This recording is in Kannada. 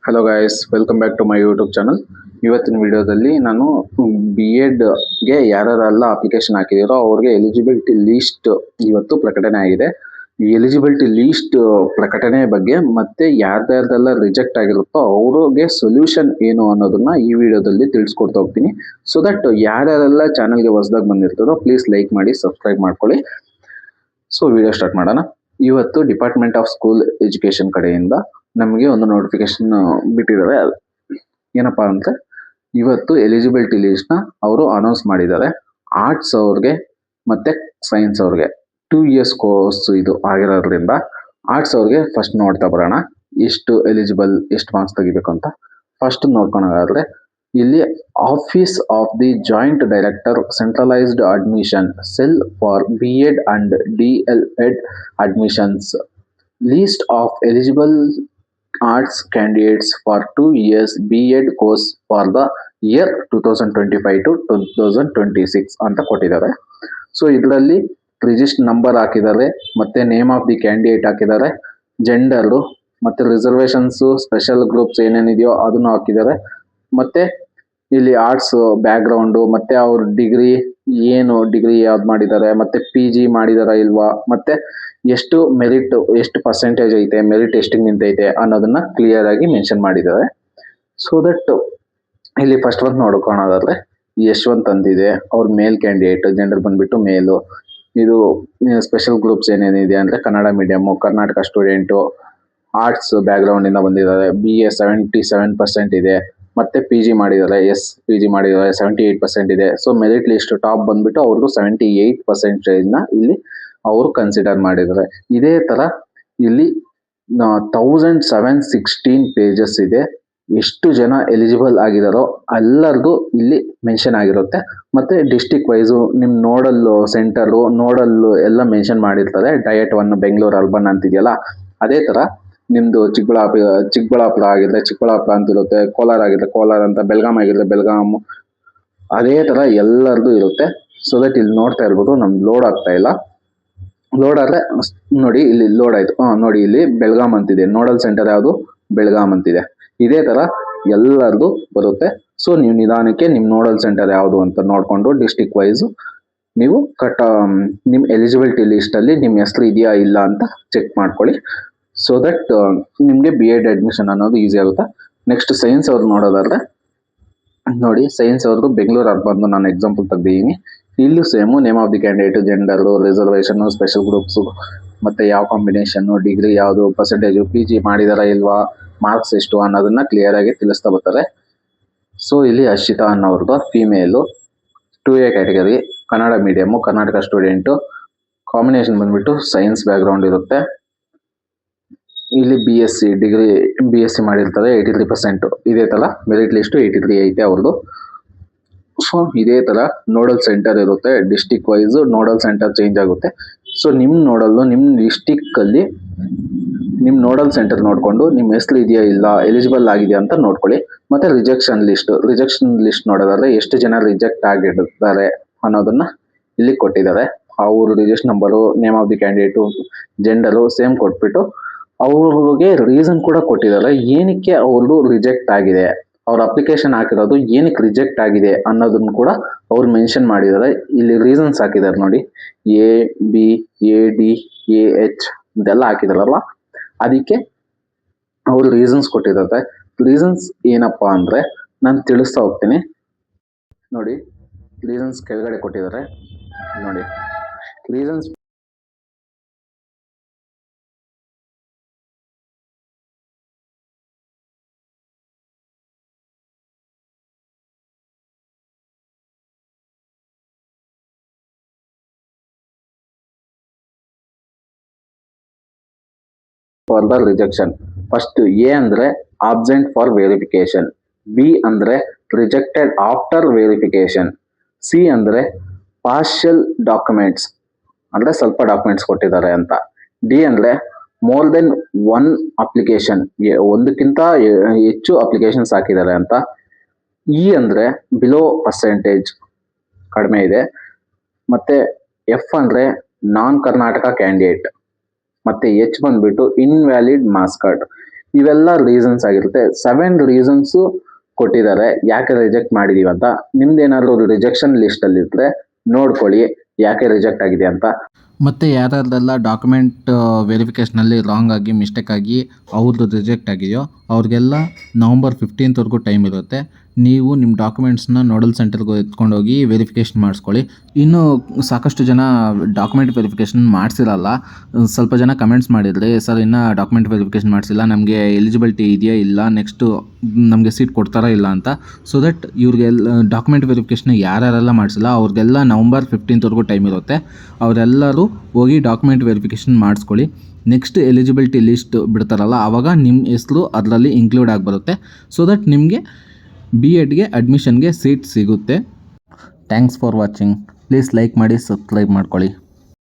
Hello guys, welcome back to my YouTube channel. ಇವತ್ತಿನ ವಿಡಿಯೋದಲ್ಲಿ ನಾನು ಬಿ ಎಡ್ಗೆ ಯಾರೆಲ್ಲ ಅಪ್ಲಿಕೇಶನ್ ಹಾಕಿದಿರೋ ಅವ್ರಿಗೆ ಎಲಿಜಿಬಿಲಿಟಿ ಲೀಸ್ಟ್ ಇವತ್ತು ಪ್ರಕಟಣೆ ಆಗಿದೆ. ಈ ಎಲಿಜಿಬಿಲಿಟಿ ಲೀಸ್ಟ್ ಪ್ರಕಟಣೆ ಬಗ್ಗೆ ಮತ್ತೆ ಯಾರ್ಯಾರ್ದೆಲ್ಲ ರಿಜೆಕ್ಟ್ ಆಗಿರುತ್ತೋ ಅವ್ರಿಗೆ ಸೊಲ್ಯೂಷನ್ ಏನು ಅನ್ನೋದನ್ನ ಈ ವಿಡಿಯೋದಲ್ಲಿ ತಿಳಿಸ್ಕೊಡ್ತಾ ಹೋಗ್ತೀನಿ. ಸೊ ದಟ್ ಯಾರ್ಯಾರೆಲ್ಲ ಚಾನಲ್ಗೆ ಹೊಸದಾಗಿ ಬಂದಿರ್ತಾರೋ ಪ್ಲೀಸ್ ಲೈಕ್ ಮಾಡಿ, ಸಬ್ಸ್ಕ್ರೈಬ್ ಮಾಡ್ಕೊಳ್ಳಿ. ಸೊ ವಿಡಿಯೋ ಸ್ಟಾರ್ಟ್ ಮಾಡೋಣ. ಇವತ್ತು ಡಿಪಾರ್ಟ್ಮೆಂಟ್ ಆಫ್ ಸ್ಕೂಲ್ ಎಜುಕೇಶನ್ ಕಡೆಯಿಂದ ನಮಗೆ ಒಂದು ನೋಟಿಫಿಕೇಶನ್ ಬಿಟ್ಟಿದ್ದಾರೆ. ಏನಪ್ಪಾ ಅಂದ್ರೆ ಇವತ್ತು ಎಲಿಜಿಬಿಲಿಟಿ ಲಿಸ್ಟ್ ನ ಅವರು ಅನೌನ್ಸ್ ಮಾಡಿದ್ದಾರೆ. ಆರ್ಟ್ಸ್ ಅವ್ರಿಗೆ ಮತ್ತೆ ಸೈನ್ಸ್ ಅವ್ರಿಗೆ 2 years ಕೋರ್ಸ್ ಇದು ಆಗಿರೋದ್ರಿಂದ ಆರ್ಟ್ಸ್ ಅವ್ರಿಗೆ ಫಸ್ಟ್ ನೋಡ್ತಾ ಬರೋಣ ಎಷ್ಟು ಎಲಿಜಿಬಲ್, ಎಷ್ಟು ಮಾರ್ಕ್ಸ್ ತೆಗಿಬೇಕು ಅಂತ. ಫಸ್ಟ್ ನೋಡ್ಕೊಳೋದಾದ್ರೆ ಇಲ್ಲಿ office of the joint director centralised admission cell for B.Ed and D.El.Ed admissions list of eligible arts candidates for 2 years B.Ed course for the year 2025 to 2026 ಅಂತ ಕೊಟ್ಟಿದ್ದಾರೆ. ಸೊ ಇದರಲ್ಲಿ ರಿಜಿಸ್ಟರ್ ನಂಬರ್ ಹಾಕಿದ್ದಾರೆ, ಮತ್ತೆ ನೇಮ್ ಆಫ್ ದಿ ಕ್ಯಾಂಡಿಡೇಟ್ ಹಾಕಿದ್ದಾರೆ, ಜೆಂಡರು ಮತ್ತೆ ರಿಸರ್ವೇಶನ್ಸ್, ಸ್ಪೆಷಲ್ ಗ್ರೂಪ್ಸ್ ಏನೇನಿದೆಯೋ ಅದನ್ನು ಹಾಕಿದ್ದಾರೆ. ಮತ್ತೆ ಇಲ್ಲಿ ಆರ್ಟ್ಸ್ ಬ್ಯಾಕ್ ಗ್ರೌಂಡು, ಮತ್ತೆ ಅವ್ರ ಡಿಗ್ರಿ ಯಾವ್ದು ಮಾಡಿದ್ದಾರೆ, ಮತ್ತೆ PG ಮಾಡಿದಾರ ಇಲ್ವಾ, ಮತ್ತೆ ಎಷ್ಟು ಮೆರಿಟ್, ಎಷ್ಟು ಪರ್ಸೆಂಟೇಜ್ ಐತೆ, ಮೆರಿಟ್ ಎಷ್ಟಿಗೆ ನಿಂತೈತೆ ಅನ್ನೋದನ್ನ ಕ್ಲಿಯರ್ ಆಗಿ ಮೆನ್ಷನ್ ಮಾಡಿದ್ದಾರೆ. ಸೊ ದಟ್ ಇಲ್ಲಿ ಫಸ್ಟ್ ಒಂದು ನೋಡ್ಕೊಳೋದಾದ್ರೆ ಯಶವಂತ್ ಅಂತಿದೆ, ಅವ್ರ ಮೇಲ್ ಕ್ಯಾಂಡಿಡೇಟ್, ಜೆಂಡರ್ ಬಂದ್ಬಿಟ್ಟು ಮೇಲು. ಇದು ಸ್ಪೆಷಲ್ ಗ್ರೂಪ್ಸ್ ಏನೇನಿದೆ ಅಂದ್ರೆ Kannada medium, Karnataka student, arts back ground ಇಂದ ಬಂದಿದ್ದಾರೆ, BA 77% ಇದೆ, ಮತ್ತೆ PG ಮಾಡಿದ್ದಾರೆ, PG ಮಾಡಿದ್ದಾರೆ 78% ಇದೆ. ಸೊ ಮೆರಿಟ್ ಲಿಸ್ಟ್ ಟಾಪ್ ಬಂದ್ಬಿಟ್ಟು ಅವ್ರಿಗೂ 78% ನ ಇಲ್ಲಿ ಅವರು ಕನ್ಸಿಡರ್ ಮಾಡಿದ್ದಾರೆ. ಇದೇ ತರ ಇಲ್ಲಿ 1716 ಪೇಜಸ್ ಇದೆ. ಎಷ್ಟು ಜನ ಎಲಿಜಿಬಲ್ ಆಗಿದಾರೋ ಎಲ್ಲರಿಗೂ ಇಲ್ಲಿ ಮೆನ್ಷನ್ ಆಗಿರುತ್ತೆ. ಮತ್ತೆ ಡಿಸ್ಟಿಕ್ ವೈಸು ನಿಮ್ ನೋಡಲ್ ಸೆಂಟರ್, ನೋಡಲ್ ಎಲ್ಲ ಮೆನ್ಷನ್ ಮಾಡಿರ್ತಾರೆ. ಡಯಟ್ 1 ಬೆಂಗಳೂರು ಅರ್ಬನ್ ಅಂತಿದೆಯಲ್ಲ, ಅದೇ ತರ ನಿಮ್ದು ಚಿಕ್ಕಬಳ್ಳಾಪುರ ಆಗಿದ್ರೆ ಚಿಕ್ಕಬಳ್ಳಾಪುರ ಅಂತಿರುತ್ತೆ, ಕೋಲಾರ ಆಗಿದ್ರೆ ಕೋಲಾರ ಅಂತ, ಬೆಳಗಾಂ ಆಗಿದ್ರೆ ಬೆಳಗಾಂ, ಅದೇ ತರ ಎಲ್ಲರದು ಇರುತ್ತೆ. ಸೊ ದಟ್ ಇಲ್ಲಿ ನೋಡ್ತಾ ಇರ್ಬೋದು, ನಮ್ದು ಲೋಡ್ ಆಗ್ತಾ ಇಲ್ಲ. ಲೋಡ್ ಆದ್ರೆ ನೋಡಿ, ಇಲ್ಲಿ ಲೋಡ್ ಆಯ್ತು. ನೋಡಿ ಇಲ್ಲಿ ಬೆಳಗಾಂ ಅಂತಿದೆ, ನೋಡಲ್ ಸೆಂಟರ್ ಯಾವುದು, ಬೆಳಗಾಂ ಅಂತಿದೆ. ಇದೇ ತರ ಎಲ್ಲರದು ಬರುತ್ತೆ. ಸೊ ನೀವು ನಿಧಾನಕ್ಕೆ ನಿಮ್ ನೋಡಲ್ ಸೆಂಟರ್ ಯಾವುದು ಅಂತ ನೋಡ್ಕೊಂಡು ಡಿಸ್ಟಿಕ್ ವೈಸ್ ನೀವು ನಿಮ್ ಎಲಿಜಿಬಿಲಿಟಿ ಲಿಸ್ಟ್ ಅಲ್ಲಿ ನಿಮ್ ಹೆಸರು ಇದೆಯಾ ಇಲ್ಲ ಅಂತ ಚೆಕ್ ಮಾಡ್ಕೊಳ್ಳಿ. ಸೊ ದಟ್ ನಿಮ್ಗೆ B.Ed ಅಡ್ಮಿಷನ್ ಅನ್ನೋದು ಈಸಿ ಆಗುತ್ತೆ. ನೆಕ್ಸ್ಟ್ ಸೈನ್ಸ್ ಅವ್ರು ನೋಡೋದಾದ್ರೆ ನೋಡಿ, ಸೈನ್ಸ್ ಅವ್ರದ್ದು ಬೆಂಗಳೂರು ಅರ್ಬನ್ ನಾನು ಎಕ್ಸಾಂಪಲ್ ತೆಗ್ದಿದ್ದೀನಿ. ಇಲ್ಲೂ same name of the candidate, gender, reservation, special groups, ಮತ್ತೆ ಯಾವ ಕಾಂಬಿನೇಷನ್, ಡಿಗ್ರಿ ಯಾವುದು, ಪರ್ಸೆಂಟೇಜ್, PG ಮಾಡಿದಾರ ಇಲ್ವಾ, ಮಾರ್ಕ್ಸ್ ಎಷ್ಟು ಅನ್ನೋದನ್ನ ಕ್ಲಿಯರ್ ಆಗಿ ತಿಳಿಸ್ತಾ ಬರ್ತಾರೆ. ಸೊ ಇಲ್ಲಿ ಅರ್ಷಿತಾ ಅನ್ನೋರ್ದು female, 2A category, Kannada medium, Karnataka student, combination ಬಂದ್ಬಿಟ್ಟು ಸೈನ್ಸ್ ಬ್ಯಾಕ್ ಗ್ರೌಂಡ್ ಇರುತ್ತೆ. ಇಲ್ಲಿ BSc ಮಾಡಿರ್ತಾರೆ 83%. ಇದೇ ತರ ಮೆರಿಟ್ ಲಿಸ್ಟ್ 83 ಐತೆ ಅವ್ರದ್ದು. ಸೊ ಇದೇ ತರ ನೋಡಲ್ ಸೆಂಟರ್ ಇರುತ್ತೆ, district wise nodal centre change ಆಗುತ್ತೆ. ಸೊ ನಿಮ್ ಡಿಸ್ಟಿಕ್ ಅಲ್ಲಿ ನಿಮ್ ನೋಡಲ್ ಸೆಂಟರ್ ನೋಡ್ಕೊಂಡು ನಿಮ್ ಹೆಸರು ಇದೆಯಾ ಇಲ್ಲ, ಎಲಿಜಿಬಲ್ ಆಗಿದೆಯಾ ಅಂತ ನೋಡ್ಕೊಳ್ಳಿ. ಮತ್ತೆ ರಿಜೆಕ್ಷನ್ ಲಿಸ್ಟ್ ನೋಡೋದಾದ್ರೆ ಎಷ್ಟು ಜನ ರಿಜೆಕ್ಟ್ ಆಗಿರ್ತಾರೆ ಅನ್ನೋದನ್ನ ಇಲ್ಲಿ ಕೊಟ್ಟಿದ್ದಾರೆ. ಅವ್ರ register number, name of the candidate, gender same ಕೊಟ್ಬಿಟ್ಟು ಅವ್ರಿಗೆ ರೀಸನ್ ಕೂಡ ಕೊಟ್ಟಿದ್ದಾರೆ, ಏನಕ್ಕೆ ಅವ್ರದ್ದು ರಿಜೆಕ್ಟ್ ಆಗಿದೆ, ಅವ್ರ ಅಪ್ಲಿಕೇಶನ್ ಹಾಕಿರೋದು ಏನಕ್ಕೆ ರಿಜೆಕ್ಟ್ ಆಗಿದೆ ಅನ್ನೋದನ್ನ ಕೂಡ ಅವ್ರು ಮೆನ್ಷನ್ ಮಾಡಿದ್ದಾರೆ. ಇಲ್ಲಿ ರೀಸನ್ಸ್ ಹಾಕಿದ್ದಾರೆ ನೋಡಿ, ABADAH ಇದೆಲ್ಲ ಹಾಕಿದಾರಲ್ಲ, ಅದಕ್ಕೆ ಅವ್ರು ರೀಸನ್ಸ್ ಕೊಟ್ಟಿದ್ದಾರೆ. ರೀಸನ್ಸ್ ಏನಪ್ಪಾ ಅಂದ್ರೆ ನಾನು ತಿಳಿಸ್ತಾ ಹೋಗ್ತೀನಿ. ನೋಡಿ, ರೀಸನ್ಸ್ ಕೆಳಗಡೆ ಕೊಟ್ಟಿದ್ದಾರೆ ನೋಡಿ. Reasons for the rejection. First A ಅಂದ್ರೆ ಆಬ್ಸೆಂಟ್ ಫಾರ್ ವೆರಿಫಿಕೇಶನ್, B ಅಂದ್ರೆ ರಿಜೆಕ್ಟೆಡ್ ಆಫ್ಟರ್ ವೆರಿಫಿಕೇಶನ್, C ಅಂದ್ರೆ ಪಾರ್ಷಿಯಲ್ ಡಾಕ್ಯುಮೆಂಟ್ಸ್ ಅಂದ್ರೆ ಸ್ವಲ್ಪ ಡಾಕ್ಯುಮೆಂಟ್ಸ್ ಕೊಟ್ಟಿದ್ದಾರೆ ಅಂತ, D ಅಂದ್ರೆ ಮೋರ್ ದೆನ್ 1 ಅಪ್ಲಿಕೇಶನ್, ಒಂದಕ್ಕಿಂತ ಹೆಚ್ಚು ಅಪ್ಲಿಕೇಶನ್ಸ್ ಹಾಕಿದ್ದಾರೆ ಅಂತ, E ಅಂದ್ರೆ ಬಿಲೋ ಪರ್ಸೆಂಟೇಜ್ ಕಡಿಮೆ ಇದೆ, ಮತ್ತೆ F ಅಂದ್ರೆ ನಾನ್ ಕರ್ನಾಟಕ ಕ್ಯಾಂಡಿಡೇಟ್, ಮತ್ತೆ H ಬಂದ್ಬಿಟ್ಟು ಇನ್ವ್ಯಾಲಿಡ್ ಮಾರ್ಕ್ಸ್ ಕಾರ್ಡ್. ಇವೆಲ್ಲ ರೀಸನ್ಸ್ ಆಗಿರುತ್ತೆ. 7 ರೀಸನ್ಸು ಕೊಟ್ಟಿದ್ದಾರೆ ಯಾಕೆ ರಿಜೆಕ್ಟ್ ಮಾಡಿದೀವಿ ಅಂತ. ನಿಮ್ದೇನಾದ್ರೂ ರಿಜೆಕ್ಷನ್ ಲಿಸ್ಟ್ ಅಲ್ಲಿ ಇದ್ರೆ ನೋಡ್ಕೊಳ್ಳಿ ಯಾಕೆ ರಿಜೆಕ್ಟ್ ಆಗಿದೆ ಅಂತ. ಮತ್ತು ಯಾರ್ಯಾರ್ದೆಲ್ಲ ಡಾಕ್ಯುಮೆಂಟ್ ವೆರಿಫಿಕೇಷನಲ್ಲಿ ರಾಂಗ್ ಆಗಿ ಮಿಸ್ಟೇಕ್ ಆಗಿ ಅವ್ರದ್ದು ರಿಜೆಕ್ಟ್ ಆಗಿದೆಯೋ ಅವ್ರಿಗೆಲ್ಲ ನವಂಬರ್ 15th ಟೈಮ್ ಇರುತ್ತೆ. ನೀವು ನಿಮ್ಮ ಡಾಕ್ಯುಮೆಂಟ್ಸ್ನ ನೋಡಲ್ ಸೆಂಟರ್ಗೆ ಎತ್ಕೊಂಡೋಗಿ ವೆರಿಫಿಕೇಷನ್ ಮಾಡಿಸ್ಕೊಳ್ಳಿ. ಇನ್ನು ಸಾಕಷ್ಟು ಜನ ಡಾಕ್ಯುಮೆಂಟ್ ವೆರಿಫಿಕೇಷನ್ ಮಾಡಿಸಿರಲ್ಲ. ಸ್ವಲ್ಪ ಜನ ಕಮೆಂಟ್ಸ್ ಮಾಡಿದ್ರಿ, ಸರ್ ಇನ್ನೂ ಡಾಕ್ಯುಮೆಂಟ್ ವೆರಿಫಿಕೇಷನ್ ಮಾಡಿಸಿಲ್ಲ, ನಮಗೆ ಎಲಿಜಿಬಿಲಿಟಿ ಇದೆಯಾ ಇಲ್ಲ, ನೆಕ್ಸ್ಟು ನಮಗೆ ಸೀಟ್ ಕೊಡ್ತಾರಾ ಇಲ್ಲ ಅಂತ. ಸೊ ದಟ್ ಇವ್ರಿಗೆಲ್ಲ ಡಾಕ್ಯುಮೆಂಟ್ ವೆರಿಫಿಕೇಷನ್ ಯಾರ್ಯಾರೆಲ್ಲ ಮಾಡಿಸಿಲ್ಲ ಅವ್ರಿಗೆಲ್ಲ ನವಂಬರ್ 15th ಟೈಮ್ ಇರುತ್ತೆ. ಅವರೆಲ್ಲರೂ ಹೋಗಿ ಡಾಕ್ಯುಮೆಂಟ್ ವೆರಿಫಿಕೇಷನ್ ಮಾಡಿಸ್ಕೊಳ್ಳಿ. ನೆಕ್ಸ್ಟ್ ಎಲಿಜಿಬಿಲಿಟಿ ಲಿಸ್ಟ್ ಬಿಡ್ತಾರಲ್ಲ ಆವಾಗ ನಿಮ್ಮ ಹೆಸರು ಅದರಲ್ಲಿ ಇನ್ಕ್ಲೂಡ್ ಆಗಿ ಬರುತ್ತೆ. ಸೊ ದಟ್ ನಿಮಗೆ B.Edಗೆ ಅಡ್ಮಿಷನ್ಗೆ ಸೀಟ್ ಸಿಗುತ್ತೆ. Thanks for watching. Please like ಮಾಡಿ, ಸಬ್ಸ್ಕ್ರೈಬ್ ಮಾಡ್ಕೊಳ್ಳಿ.